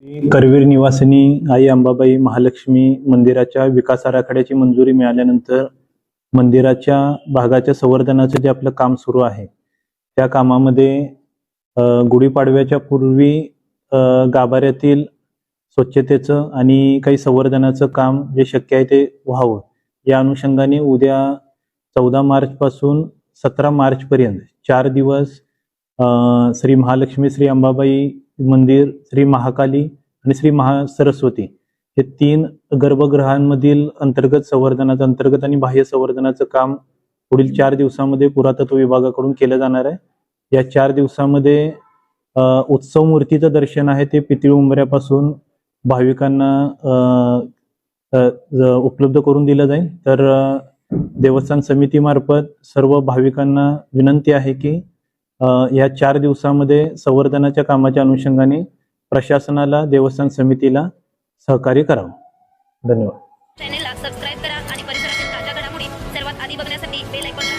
करवीर निवासिनी आई अंबाबाई महालक्ष्मी मंदिराच्या विकास आराखड्याची मंजुरी मिळाल्यानंतर मंदिराच्या भागाच्या संवर्धनाचं जे आपलं काम सुरू आहे त्या कामामध्ये गुढीपाडव्याच्या पूर्वी गाभाऱ्यातील स्वच्छतेचं आणि काही संवर्धनाचं काम जे शक्य आहे ते व्हावं या अनुषंगाने उद्या 14 मार्च पासून 17 मार्च पर्यंत 4 दिवस श्री महालक्ष्मी, श्री अंबाबाई मंदिर, श्री महाकाली आणि श्री महासरस्वती हे 3 गर्भगृहांमधील अंतर्गत आणि बाह्य संवर्धनाचं काम पुढील 4 दिवसांमध्ये पुरातत्व विभागाकडून केलं जाणार आहे। या 4 दिवसांमध्ये उत्सव मूर्तीचं दर्शन आहे ते पितळी उंबऱ्यापासून भाविकांना उपलब्ध करून दिलं जाईल। तर देवस्थान समितीमार्फत सर्व भाविकांना विनंती आहे की या 4 दिवसांमध्ये संवर्धनाच्या कामाच्या अनुषंगाने प्रशासनाला, देवस्थान समितीला सहकार्य करावं। धन्यवाद। चॅनलला सबस्क्राइब करा आणि परिसरातील ताज्या घडामोडी सर्वात आधी बघण्यासाठी बेल आयकॉन